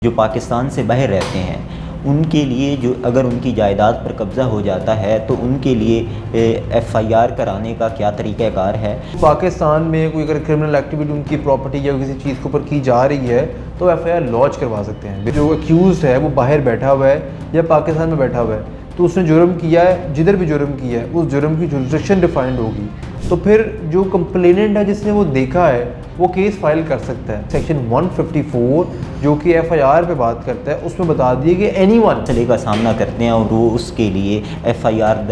जो पाकिस्तान से बाहर रहते हैं उनके लिए जो अगर उनकी जायदाद पर कब्ज़ा हो जाता है तो उनके लिए एफ़आईआर कराने का क्या तरीक़ाकार है। पाकिस्तान में कोई अगर क्रिमिनल एक्टिविटी उनकी प्रॉपर्टी या किसी चीज़ के ऊपर की जा रही है तो एफ़आईआर लॉन्च करवा सकते हैं। जो अक्यूज़ है वो बाहर बैठा हुआ है या पाकिस्तान में बैठा हुआ है तो उसने जुर्म किया है, जिधर भी जुर्म किया है उस जुर्म की जुरिस्डिक्शन डिफाइंड होगी, तो फिर जो कंप्लेनेंट है जिसने वो देखा है वो केस फाइल कर सकता है। सेक्शन 154 जो कि एफ़आईआर पे बात करता है उसमें बता दिए कि एनीवन मसले का सामना करते हैं और वो उसके लिए एफ़आईआर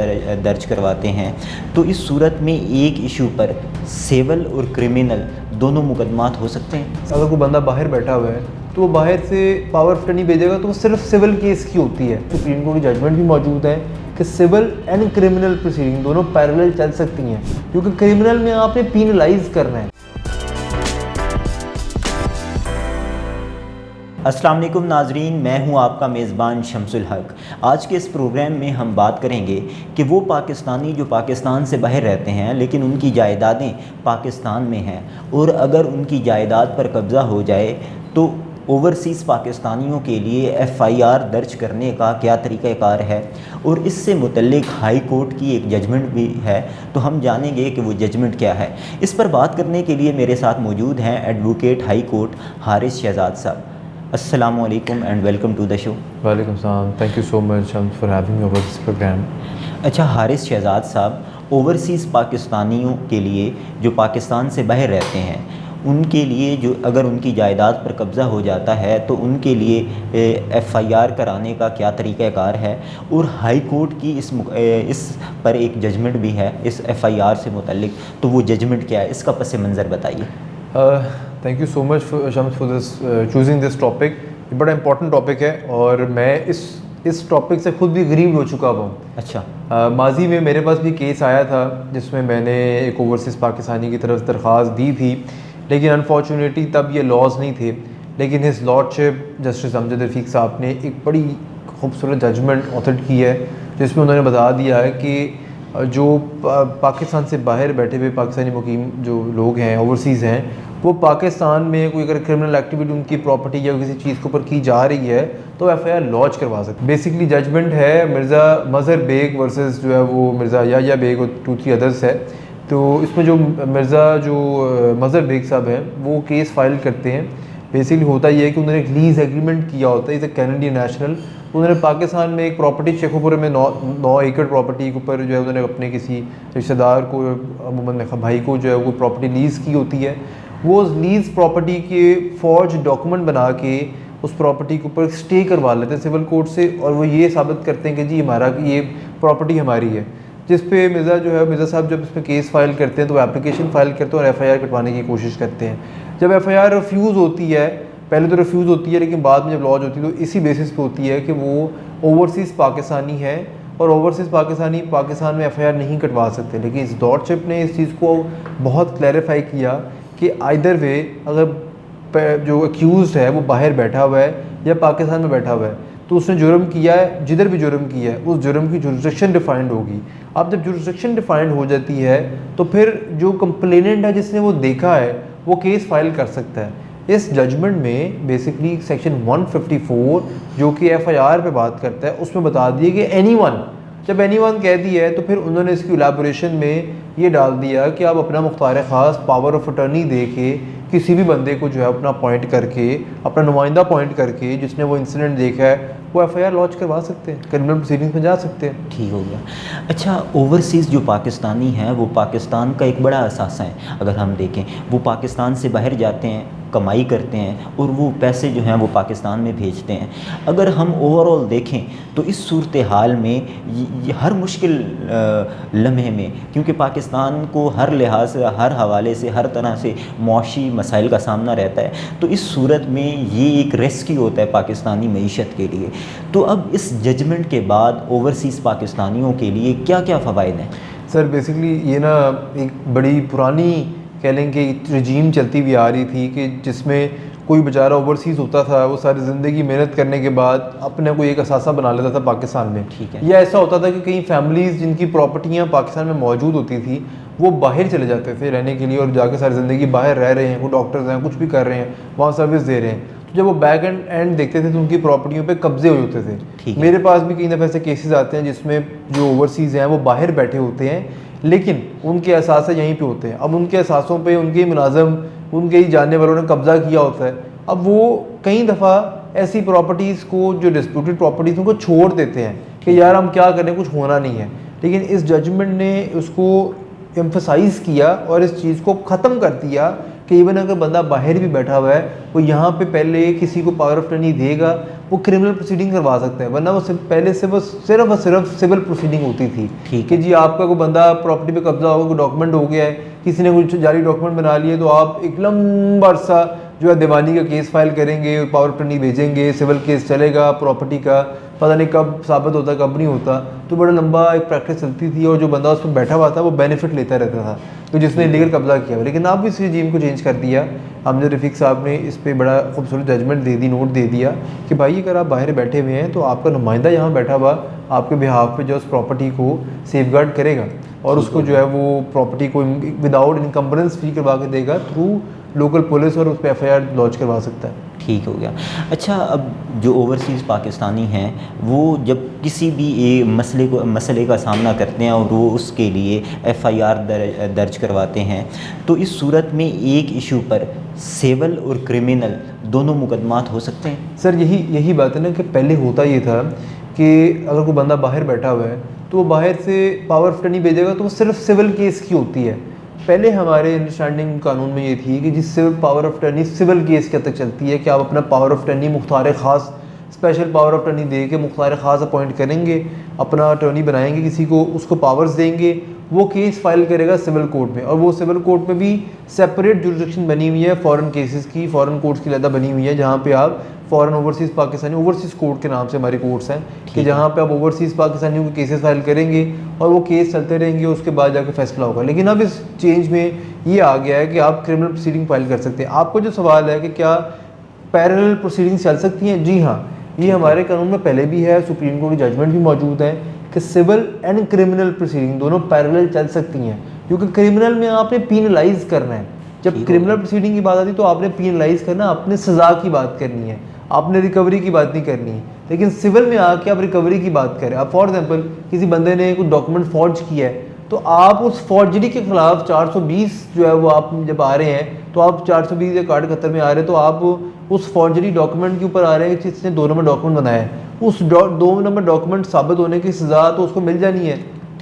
दर्ज करवाते हैं। तो इस सूरत में एक इशू पर सिविल और क्रिमिनल दोनों मुकदमात हो सकते हैं। अगर कोई बंदा बाहर बैठा हुआ है तो वो बाहर से पावर ऑफ अटर्नी भेजेगा तो वो सिर्फ सिविल केस की होती है। सुप्रीम कोर्ट की जजमेंट भी मौजूद है कि सिविल एंड क्रिमिनल प्रोसीडिंग दोनों पैरेलल चल सकती हैं, क्योंकि क्रिमिनल में आपने पीनलाइज करना है। अस्सलाम वालेकुम नाजरीन, मैं हूं आपका मेज़बान शमसुल हक। आज के इस प्रोग्राम में हम बात करेंगे कि वो पाकिस्तानी जो पाकिस्तान से बाहर रहते हैं लेकिन उनकी जायदादें पाकिस्तान में हैं और अगर उनकी जायदाद पर कब्ज़ा हो जाए तो ओवरसीज़ पाकिस्तानियों के लिए एफ़आईआर दर्ज करने का क्या तरीक़ाकार है, और इससे मुतल्लिक हाई कोर्ट की एक जजमेंट भी है। तो हम जानेंगे कि वो जजमेंट क्या है। इस पर बात करने के लिए मेरे साथ मौजूद हैं advocate high court Haris Shahzad साहब। अस्सलामु अलैकुम and welcome to the show. वालेकुम सलाम, thank you so much for having me over this program. अच्छा हारिस शहजाद साहब, ओवरसीज़ पाकिस्तानियों के लिए जो पाकिस्तान से बाहर रहते हैं उनके लिए जो अगर उनकी जायदाद पर कब्ज़ा हो जाता है तो उनके लिए एफ़आईआर कराने का क्या तरीक़ाकार है, और हाई कोर्ट की इस पर एक जजमेंट भी है इस एफ़आईआर से मुतल्लिक, तो वो जजमेंट क्या है, इसका पस मंज़र बताइए। Thank you so much Shams for this choosing this topic. ये बड़ा इंपॉर्टेंट टॉपिक है और मैं इस टॉपिक से खुद भी गरीब हो चुका हूँ। अच्छा। माजी में मेरे पास भी केस आया था जिसमें मैंने एक ओवरसीज़ पाकिस्तानी की तरफ दरख्वास्त दी थी, लेकिन अनफॉर्चुनेटली तब ये लॉज नहीं थे। लेकिन हिज लॉर्डशिप जस्टिस अमजद रफ़ीक साहब ने एक बड़ी खूबसूरत जजमेंट ऑथर की है जिसमें उन्होंने बता दिया है कि जो पाकिस्तान से बाहर बैठे हुए पाकिस्तानी मुकीम जो लोग हैं, ओवरसीज़ हैं, वो पाकिस्तान में कोई अगर क्रिमिनल एक्टिविटी उनकी प्रॉपर्टी या किसी चीज़ के ऊपर की जा रही है तो एफ़आईआर लॉन्च करवा सकते। बेसिकली जजमेंट है मिर्ज़ा मज़हर बेग वर्सेस जो है वो मिर्ज़ा याह्या बेग और 2-3 अदर्स है। तो इसमें जो मिर्ज़ा जो मज़हर बेग साहब हैं वो केस फाइल करते हैं। बेसिकली होता ये है कि उन्होंने एक लीज़ एग्रीमेंट किया होता है, इज़ ए कैनेडियन नेशनल। उन्होंने पाकिस्तान में एक प्रॉपर्टी शेखोपुर में 9 एकड़ प्रॉपर्टी के ऊपर जो है उन्होंने अपने किसी रिश्तेदार को, अमूमन भाई को जो है वो प्रॉपर्टी लीज़ की होती है। वो लीज़ प्रॉपर्टी के फॉर्ज डॉक्यूमेंट बना के उस प्रॉपर्टी के ऊपर स्टे करवा लेते हैं सिविल कोर्ट से, और वो ये साबित करते हैं कि जी हमारा ये प्रॉपर्टी हमारी है। जिस पे मिर्ज़ा साहब जब इसमें केस फाइल करते हैं तो वो एप्लीकेशन फ़ाइल करते हैं और एफ़आईआर कटवाने की कोशिश करते हैं। जब एफ़आईआर रिफ्यूज़ होती है, पहले तो रिफ्यूज़ होती है लेकिन बाद में जब लॉन्च होती है तो इसी बेसिस पे होती है कि वो ओवरसीज़ पाकिस्तानी है और ओवरसीज़ पाकिस्तानी पाकिस्तान में एफ़आईआर नहीं कटवा सकते। लेकिन इस लॉर्डशिप ने इस चीज़ को बहुत क्लैरिफाई किया कि आइदर वे अगर जो अक्यूज़ है वो बाहर बैठा हुआ है या पाकिस्तान में बैठा हुआ है तो उसने जुर्म किया है, जिधर भी जुर्म किया है उस जुर्म की जुरिस्डिक्शन डिफाइंड होगी। अब जब जुरिस्डिक्शन डिफाइंड हो जाती है तो फिर जो कंप्लेनेंट है जिसने वो देखा है वो केस फाइल कर सकता है। इस जजमेंट में बेसिकली सेक्शन 154 जो कि एफ़आईआर पे बात करता है उसमें बता दिए कि एनीवन, जब एनीवन कह दिया है तो फिर उन्होंने इसकी इलाबोरेशन में ये डाल दिया कि आप अपना मुख्तार ख़ास पावर ऑफ अटर्नी दे के किसी भी बंदे को जो है अपना पॉइंट करके, अपना नुमाइंदा पॉइंट करके जिसने वो इंसिडेंट देखा है वो एफ़आईआर लॉन्च करवा सकते हैं, क्रिमिनल प्रोसीडिंग्स में जा सकते हैं। ठीक हो गया। अच्छा, ओवरसीज़ जो पाकिस्तानी हैं वो पाकिस्तान का एक बड़ा असासा है। अगर हम देखें वो पाकिस्तान से बाहर जाते हैं, कमाई करते हैं और वो पैसे जो हैं वो पाकिस्तान में भेजते हैं। अगर हम ओवरऑल देखें तो इस सूरत हाल में ये हर मुश्किल लम्हे में, क्योंकि पाकिस्तान को हर लिहाज से, हर हवाले से, हर तरह से मौशी मसाइल का सामना रहता है, तो इस सूरत में ये एक रेस्क्यू होता है पाकिस्तानी मईशत के लिए। तो अब इस जजमेंट के बाद ओवरसीज़ पाकिस्तानियों के लिए क्या क्या फ़वाइद हैं? सर बेसिकली ये ना एक बड़ी पुरानी कह लें कि रजीम चलती हुई आ रही थी कि जिसमें कोई बेचारा ओवरसीज़ होता था, वो सारी ज़िंदगी मेहनत करने के बाद अपने को एक असासा बना लेता था पाकिस्तान में। ठीक है। या ऐसा होता था कि कई फैमिलीज़ जिनकी प्रॉपर्टियाँ पाकिस्तान में मौजूद होती थी वो बाहर चले जाते थे रहने के लिए और जाके सारी ज़िंदगी बाहर रह रहे हैं, वो डॉक्टर्स हैं, कुछ भी कर रहे हैं, वहाँ सर्विस दे रहे हैं। तो जब वो बैक एंड देखते थे तो उनकी प्रॉपर्टियों पे कब्जे हो जाते थे। ठीक है। मेरे पास भी कई दफ़े ऐसे केसेस आते हैं जिसमें जो ओवरसीज़ हैं वो बाहर बैठे होते हैं, लेकिन उनके असासे यहीं पे होते हैं। अब उनके असासों पे उनके मुलाजम, उनके ही जानने वालों ने कब्ज़ा किया होता है। अब वो कई दफ़ा ऐसी प्रॉपर्टीज़ को, जो डिस्प्यूटेड प्रॉपर्टीज़, उनको छोड़ देते हैं कि यार हम क्या करें, कुछ होना नहीं है। लेकिन इस जजमेंट ने उसको एम्फसाइज़ किया और इस चीज़ को ख़त्म कर दिया कि इवन अगर बंदा बाहर भी बैठा हुआ है, वो यहाँ पे पहले किसी को पावर ऑफ टर्नी देगा, वो क्रिमिनल प्रोसीडिंग करवा सकता है। वरना वो पहले से बस सिर्फ और सिर्फ सिविल प्रोसीडिंग होती थी कि जी आपका कोई बंदा प्रॉपर्टी पे कब्जा होगा, कोई डॉक्यूमेंट हो गया है, किसी ने कुछ जाली डॉक्यूमेंट बना लिए, तो आप एक लंबा अरसा जो है दीवानी का केस फाइल करेंगे, पावर ऑफ टर्नी भेजेंगे, सिविल केस चलेगा, प्रॉपर्टी का पता नहीं कब साबित होता कब नहीं होता। तो बड़ा लंबा एक प्रैक्टिस चलती थी और जो बंदा उस पर बैठा हुआ था वो बेनिफिट लेता रहता था, तो जिसने इलीगल कब्जा किया हुआ। लेकिन अब इस रजीम को चेंज कर दिया। अमजद रफ़ीक साहब ने इस पर बड़ा खूबसूरत जजमेंट दे दी, नोट दे दिया कि भाई अगर आप बाहर बैठे हुए हैं तो आपका नुमाइंदा यहाँ बैठा हुआ आपके बिहाफ पे जो उस प्रॉपर्टी को सेफगार्ड करेगा और उसको जो है वो प्रॉपर्टी को विदाउट इनकम्बरेंस फ्री करवा के देगा थ्रू लोकल पुलिस, और उस पर FIR लॉन्च करवा सकता है। ठीक हो गया। अच्छा, अब जो ओवरसीज़ पाकिस्तानी हैं वो जब किसी भी मसले का सामना करते हैं और वो उसके लिए FIR दर्ज करवाते हैं, तो इस सूरत में एक इशू पर सिविल और क्रिमिनल दोनों मुकदमात हो सकते हैं? सर यही बात है ना कि पहले होता ये था कि अगर कोई बंदा बाहर बैठा हुआ है तो वो बाहर से पावर ऑफ टर्नी भेजेगा तो वो सिर्फ सिविल केस की होती है। पहले हमारे अंडरस्टैंडिंग कानून में ये थी कि जिस civil power of attorney civil case के तक चलती है कि आप अपना पावर ऑफ टर्नी मुख्तार ख़ास, स्पेशल पावर ऑफ टर्नी दे के मुख्तार ख़ास अपॉइंट करेंगे, अपना अटर्नी बनाएंगे किसी को, उसको पावर्स देंगे, वो केस फाइल करेगा सिविल कोर्ट में। और वो सिविल कोर्ट में भी सेपरेट जुरिडिक्शन बनी हुई है फॉरेन केसेस की, फॉरेन कोर्ट्स की अलग बनी हुई है, जहाँ पे आप foreign overseas Pakistani overseas court के नाम से हमारी कोर्ट्स हैं कि जहाँ पे आप ओवरसीज़ पाकिस्तानियों के केसेस फाइल करेंगे और वो केस चलते रहेंगे, उसके बाद जाके फैसला होगा। लेकिन अब इस चेंज में ये आ गया है कि आप क्रिमिनल प्रोसीडिंग फाइल कर सकते हैं। आपको जो सवाल है कि क्या पैरेलल प्रोसीडिंग्स चल सकती हैं, जी हाँ, ये हमारे कानून में पहले भी है, सुप्रीम कोर्ट की जजमेंट भी मौजूद है कि सिविल एंड क्रिमिनल प्रोसीडिंग दोनों पैरेलल चल सकती हैं। क्योंकि क्रिमिनल में आपने पीनलाइज करना है, जब क्रिमिनल प्रोसीडिंग की बात आती है तो आपने पीनलाइज करना, आपने सज़ा की बात करनी है, आपने रिकवरी की बात नहीं करनी है। लेकिन सिविल में आके आप रिकवरी की बात करें, आप फॉर एग्जांपल किसी बंदे ने कुछ डॉक्यूमेंट फॉर्ज किया है तो आप उस फॉर्जरी के खिलाफ 420 जो है वो आप जब आ रहे हैं तो आप 420 या कार्ड 71 में आ रहे हैं तो आप उस फॉर्जरी डॉक्यूमेंट के ऊपर आ रहे हैं कि जिसने 2 नंबर डॉक्यूमेंट बनाया है, उस 2 नंबर डॉक्यूमेंट साबित होने की सज़ा तो उसको मिल जानी है।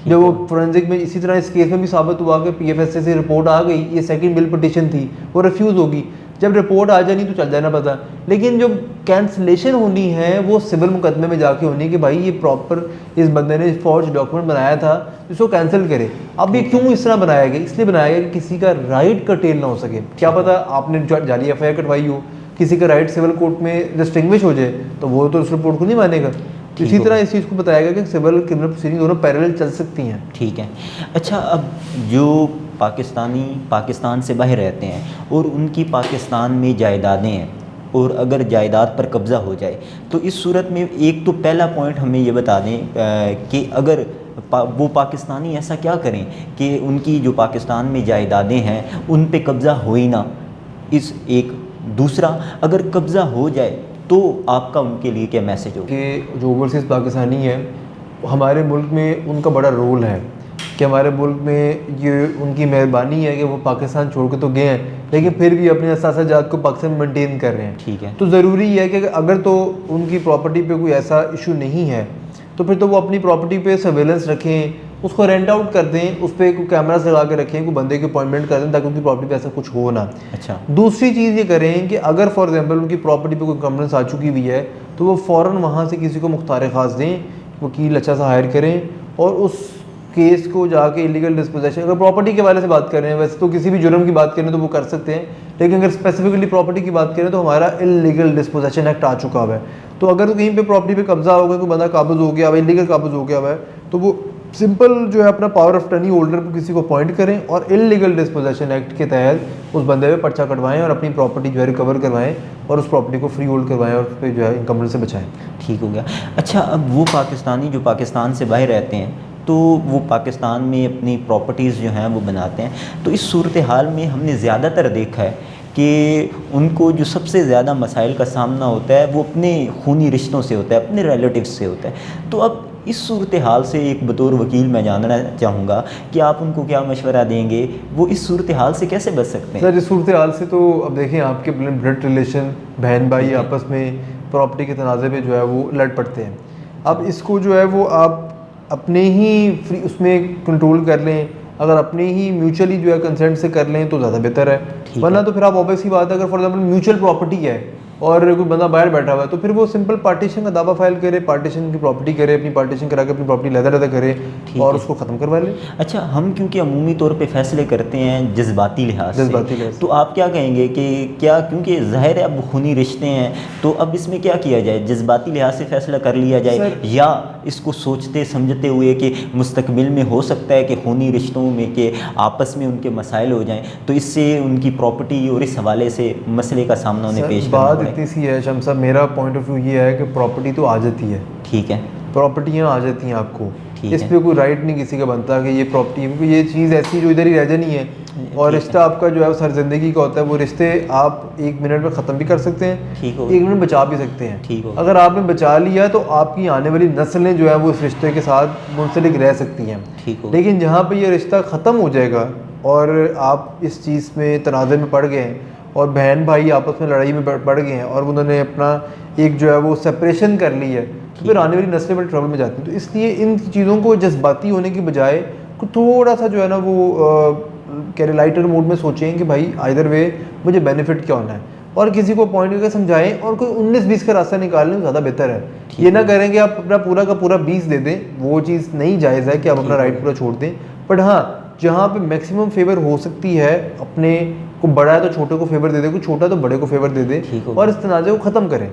जब वो फोरेंसिक में इसी तरह इस केस में भी साबित हुआ कि PFSA से रिपोर्ट आ गई, ये सेकंड बिल पिटीशन थी, वो रिफ्यूज़ होगी, जब रिपोर्ट आ जानी तो चल जाना पता। लेकिन जो कैंसलेशन होनी है वो सिविल मुकदमे में जाके होनी है कि भाई ये प्रॉपर इस बंदे ने फॉर्ज डॉक्यूमेंट बनाया था, इसको कैंसिल करे। अब ये क्यों इस तरह बनाया गया? इसलिए बनाया गया कि किसी का राइट कर्टेल ना हो सके। क्या पता आपने जाली FIR कटवाई हो, किसी का राइट सिविल कोर्ट में डिस्टिंग्विश हो जाए तो वो तो उस रिपोर्ट को नहीं मानेगा। इसी तरह इस चीज़ को बताया गया कि सिविल क्रिमिनल प्रोसीडिंग दोनों पैरेलल चल सकती हैं। ठीक है। अच्छा, अब जो पाकिस्तानी पाकिस्तान से बाहर रहते हैं और उनकी पाकिस्तान में जायदादें हैं और अगर जायदाद पर कब्ज़ा हो जाए तो इस सूरत में एक तो पहला पॉइंट हमें ये बता दें कि अगर वो पाकिस्तानी ऐसा क्या करें कि उनकी जो पाकिस्तान में जायदादें हैं उन पे कब्ज़ा हो ही ना। इस एक दूसरा, अगर कब्ज़ा हो जाए तो आपका उनके लिए क्या मैसेज होगा? कि जो ओवरसीज़ पाकिस्तानी है हमारे मुल्क में उनका बड़ा रोल है कि हमारे मुल्क में ये उनकी मेहरबानी है कि वो पाकिस्तान छोड़ के तो गए हैं लेकिन फिर भी अपने असासाजात को पाकिस्तान में मेनटेन कर रहे हैं। ठीक है। तो ज़रूरी है कि अगर तो उनकी प्रॉपर्टी पे कोई ऐसा इशू नहीं है तो फिर तो वो अपनी प्रॉपर्टी पे सर्वेलेंस रखें, उसको रेंट आउट कर दें, उस पर कोई कैमरास लगा के रखें, कोई बंदे की अपॉइंटमेंट कर दें ताकि उनकी प्रॉपर्टी पे ऐसा कुछ हो ना। अच्छा। दूसरी चीज़ ये करें कि अगर फॉर एग्जांपल उनकी प्रॉपर्टी पे कोई कंप्लेंट्स आ चुकी हुई है तो वो फ़ौरन वहाँ से किसी को मुख्तार ख़ास दें, वकील अच्छा सा हायर करें और उस केस को जाके इलीगल डिस्पोजेशन, अगर प्रॉपर्टी के वाले से बात कर रहे हैं, वैसे तो किसी भी जुर्म की बात करें तो वो कर सकते हैं, लेकिन अगर स्पेसिफिकली प्रॉपर्टी की बात करें तो हमारा इलीगल डिस्पोजेशन एक्ट आ चुका हुआ है। तो अगर कहीं पे प्रॉपर्टी पे कब्जा हो गया, कोई बंदा काबूज हो गया हुआ, इलीगल काबूज हो गया हुआ है, तो वो सिंपल जो है अपना पावर ऑफ टर्नी होल्डर को किसी को अपॉइंट करें और इलीगल डिस्पोजेशन एक्ट के तहत उस बंदे पे पर्चा कटवाएं और अपनी प्रॉपर्टी जो है रिकवर करवाएं और उस प्रॉपर्टी को फ्री होल्ड करवाएं और उस पर जो है इनकम से बचाएं। ठीक हो गया। अच्छा, अब वो पाकिस्तानी जो पाकिस्तान से बाहर रहते हैं तो वो पाकिस्तान में अपनी प्रॉपर्टीज़ जो हैं वो बनाते हैं, तो इस सूरत हाल में हमने ज़्यादातर देखा है कि उनको जो सबसे ज़्यादा मसाइल का सामना होता है वो अपने खूनी रिश्तों से होता है, अपने रिलेटिव्स से होता है। तो अब इस सूरत हाल से एक बतौर वकील मैं जानना चाहूँगा कि आप उनको क्या मशवरा देंगे, वो इस सूरत हाल से कैसे बच सकते हैं? सर, इस सूरत हाल से तो अब देखें, आपके ब्लड रिलेशन, बहन भाई आपस में प्रॉपर्टी के तनाज़े पे जो है वो लड़ पड़ते हैं। अब इसको जो है वो आप अपने ही फ्री उसमें कंट्रोल कर लें, अगर अपने ही म्यूचुअली जो है कंसेंट से कर लें तो ज़्यादा बेहतर है। वरना तो फिर आप ऑब्वियस ही बात है, अगर फॉर एग्जाम्पल म्यूचुअल प्रॉपर्टी है और कोई बंदा बाहर बैठा हुआ है तो फिर वो सिंपल पार्टीशन का दावा फाइल करे, पार्टीशन की प्रॉपर्टी करे, अपनी पार्टीशन करा के अपनी प्रॉपर्टी लहदा करे और उसको ख़त्म करवा ले। अच्छा, हम क्योंकि अमूमी तौर पे फैसले करते हैं जज्बाती लिहाज से, तो आप क्या कहेंगे कि क्या, क्योंकि ज़ाहिर है अब खूनी रिश्ते हैं, तो अब इसमें क्या किया जाए? जज्बाती लिहाज से फैसला कर लिया जाए या इसको सोचते समझते हुए कि मुस्तकबिल में हो सकता है कि खूनी रिश्तों में के आपस में उनके मसाइल हो जाएं, तो इससे उनकी प्रॉपर्टी और इस हवाले से मसले का सामना उन्हें पेश करना पड़े? इतनी सी है शम्स साहब, मेरा पॉइंट ऑफ व्यू ये है कि प्रॉपर्टी तो आ जाती है, ठीक है, प्रॉपर्टियाँ आ जाती हैं आपको, इस है। पे कोई राइट नहीं किसी का बनता कि ये प्रॉपर्टी है, क्योंकि ये चीज़ ऐसी जो इधर ही रह जानी है। और रिश्ता आपका जो है सर ज़िंदगी का होता है, वो रिश्ते आप 1 मिनट में ख़त्म भी कर सकते हैं, 1 मिनट बचा भी सकते हैं। अगर आपने बचा लिया तो आपकी आने वाली नस्लें जो है वो इस रिश्ते के साथ मुंसलिक रह सकती हैं। लेकिन जहाँ पर ये रिश्ता ख़त्म हो जाएगा और आप इस चीज़ में तनाज़े में पड़ गए हैं और बहन भाई आपस में लड़ाई में पड़ गए हैं और उन्होंने अपना एक जो है वो सेपरेशन कर ली है, तो फिर आने वाली नस्लें बड़ी ट्रबल में जाती हैं। तो इसलिए इन चीज़ों को जज्बाती होने की बजाय थोड़ा सा जो है ना वो कह लाइटर मूड में सोचें कि भाई आइदर वे मुझे बेनिफिट क्या होना है, और किसी को पॉइंट करके समझाएं और कोई 19-20 का रास्ता निकाल लें, ज़्यादा बेहतर है। ये ना करें कि आप अपना पूरा का पूरा 20 दे दें, वो चीज़ नहीं जायज़ है कि आप अपना राइट पूरा छोड़ दें। बट हाँ, जहाँ पे मैक्सिमम फेवर हो सकती है, अपने को बड़ा है तो छोटे को फेवर दे दे, कोई छोटा तो बड़े को फेवर दे दे और इस तनाज़े को ख़त्म करें।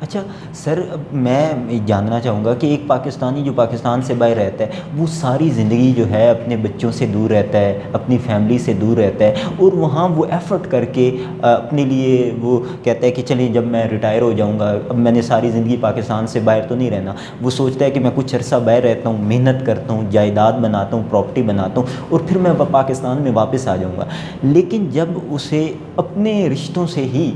अच्छा सर, मैं जानना चाहूँगा कि एक पाकिस्तानी जो पाकिस्तान से बाहर रहता है, वो सारी ज़िंदगी जो है अपने बच्चों से दूर रहता है, अपनी फैमिली से दूर रहता है, और वहाँ वो एफ़र्ट करके अपने लिए वो कहता है कि चलिए जब मैं रिटायर हो जाऊँगा, अब मैंने सारी ज़िंदगी पाकिस्तान से बाहर तो नहीं रहना। वो सोचता है कि मैं कुछ अर्सा बाहर रहता हूँ, मेहनत करता हूँ, जायदाद बनाता हूँ, प्रॉपर्टी बनाता हूँ और फिर मैं पाकिस्तान में वापस आ जाऊँगा। लेकिन जब उसे अपने रिश्तों से ही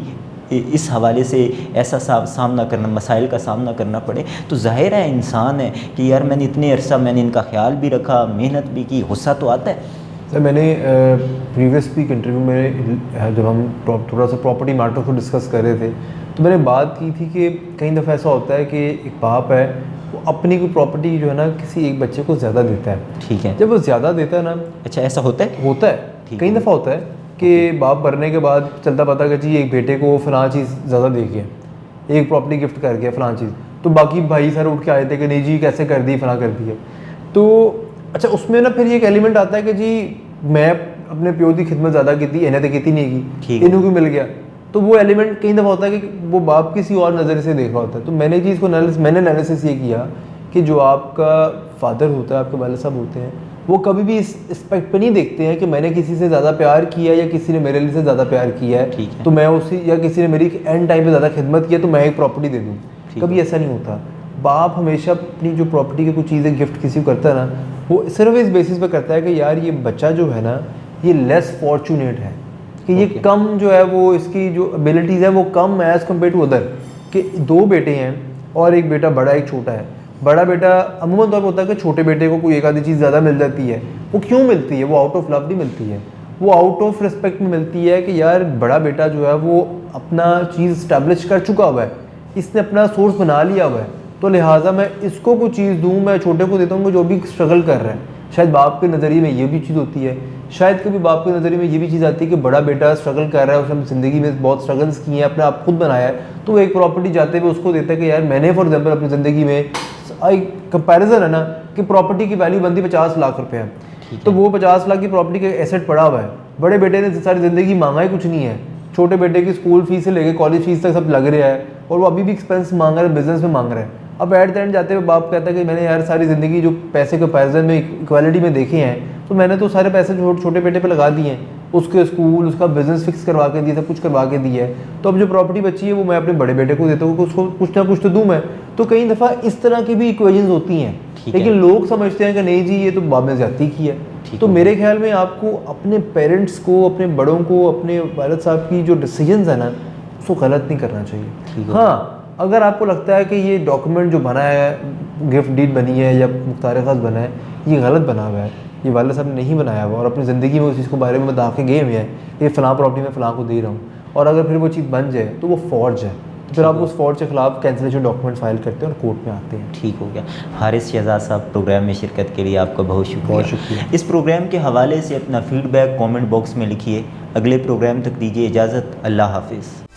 इस हवाले से ऐसा सामना करना, मसाइल का सामना करना पड़े, तो ज़ाहिर है इंसान है कि यार मैंने इतने अरसा मैंने इनका ख्याल भी रखा, मेहनत भी की, गुस्सा तो आता है। सर, मैंने प्रीवियस वीक इंटरव्यू में जब हम थोड़ा सा प्रॉपर्टी मैटर को डिस्कस कर रहे थे तो मैंने बात की थी कि कई दफ़ा ऐसा होता है कि एक बाप है वो अपनी कोई प्रॉपर्टी जो है ना किसी एक बच्चे को ज़्यादा देता है। ठीक है। जब वो ज़्यादा देता है ना, अच्छा ऐसा होता है कई दफ़ा होता है कि बाप मरने के बाद चलता पता कि जी एक बेटे को फ़लाँ चीज़ ज़्यादा दे गया, एक प्रॉपर्टी गिफ्ट कर गया फ़लाँ चीज़, तो बाकी भाई सर उठ के आए थे कि नहीं जी कैसे कर दी, फ़लाँ कर दी है। तो अच्छा, उसमें ना फिर ये एक एलिमेंट आता है कि जी मैं अपने प्यो की खिदमत ज़्यादा की थी, इन्हें तो की नहीं की, इन्हों को मिल गया। तो वो एलिमेंट कई दफ़ा होता है कि वो बाप किसी और नज़र से देख रहा होता है। तो मैंने जी इसको मैंने एनालिसिस ये किया कि जो आपका फादर होता है, आपके वालिद साहब होते हैं, वो कभी भी इस एस्पेक्ट पे नहीं देखते हैं कि मैंने किसी से ज़्यादा प्यार किया या किसी ने मेरे लिए से ज़्यादा प्यार किया है, तो मैं उसी, या किसी ने मेरी एंड टाइम पे ज़्यादा खिदमत किया तो मैं एक प्रॉपर्टी दे दूँ। कभी ऐसा नहीं होता। बाप हमेशा अपनी जो प्रॉपर्टी की कुछ चीज़ें गिफ्ट किसी को करता है ना, वो सिर्फ इस बेसिस पे करता है कि यार ये बच्चा जो है ना ये लेस फॉर्चुनेट है, कि ये कम जो है वो इसकी जो एबिलिटीज़ है वो कम एज़ कम्पेयर टू अदर, कि 2 बेटे हैं और एक बेटा बड़ा एक छोटा है। बड़ा बेटा अमूमन तौर पर होता है कि छोटे बेटे को कोई एक आधी चीज़ ज़्यादा मिल जाती है। वो क्यों मिलती है? वो आउट ऑफ लव नहीं मिलती है, वो आउट ऑफ रिस्पेक्ट में मिलती है कि यार बड़ा बेटा जो है वो अपना चीज़ इस्टेब्लिश कर चुका हुआ है, इसने अपना सोर्स बना लिया हुआ है, तो लिहाजा मैं इसको कोई चीज़ दूँ, मैं छोटे को देता हूँ जो भी स्ट्रगल कर रहा है। शायद बाप के नज़रिए में ये भी चीज़ होती है, शायद कभी बाप के नज़रिए में ये भी चीज़ आती है कि बड़ा बेटा स्ट्रगल कर रहा है, उसने ज़िंदगी में बहुत स्ट्रगल्स किए हैं, अपने आप खुद बनाया है, तो वो एक प्रॉपर्टी जाते हुए उसको देता है कि यार मैंने फॉर एग्जाम्पल अपनी ज़िंदगी में कंपैरिजन है ना कि प्रॉपर्टी की वैल्यू बनती 50 लाख रुपए है, तो वो 50 लाख की प्रॉपर्टी का एसेट पड़ा हुआ है। बड़े बेटे ने सारी ज़िंदगी मांगा ही कुछ नहीं है, छोटे बेटे की स्कूल फीस से लेके कॉलेज फीस तक सब लग रहा है और वो अभी भी एक्सपेंस मांग रहा है, बिजनेस में मांग रहा है। अब एट द एंड जाते हुए बाप कहता है कि मैंने यार सारी ज़िंदगी जो पैसे कंपैरिजन में इक्वालिटी में देखे हैं, तो मैंने तो सारे पैसे छोटे बेटे पे लगा दिए हैं, उसके स्कूल, उसका बिजनेस फिक्स करवा के दिया, सब कुछ करवा के दिया है, तो अब जो प्रॉपर्टी बची है वो मैं अपने बड़े बेटे को देता हूँ, उसको कुछ ना कुछ तो दूँ मैं। तो कई दफ़ा इस तरह की भी इक्वेशंस होती हैं, लेकिन लोग समझते हैं कि नहीं जी ये तो बाप ने ज़्यादती की है, तो मेरे ख्याल में आपको अपने पेरेंट्स को, अपने बड़ों को, अपने वालिद साहब की जो डिसीजंस है ना, उसको गलत नहीं करना चाहिए। हाँ, अगर आपको लगता है कि ये डॉक्यूमेंट जो बना है, गिफ्ट डीड बनी है या मुख्तार खास बना है, ये गलत बना हुआ है, ये वालिद साहब ने नहीं बनाया हुआ और अपनी ज़िंदगी में उस चीज़ को बारे में बता के गए हुए हैं, ये फ़लाँ प्रॉपर्टी में फ़लाँ को दे रहा हूँ, और अगर फिर वो चीज़ बन जाए तो वो फॉर्ज है, फिर आप उस फॉर्ज के खिलाफ कैंसिलेशन डॉक्यूमेंट फाइल करते हैं और कोर्ट में आते हैं। ठीक हो गया। हारिस शहजाद साहब, प्रोग्राम में शिरकत के लिए आपका बहुत शुक्रिया। इस प्रोग्राम के हवाले से अपना फीडबैक कमेंट बॉक्स में लिखिए। अगले प्रोग्राम तक दीजिए इजाज़त। अल्लाह हाफिज़।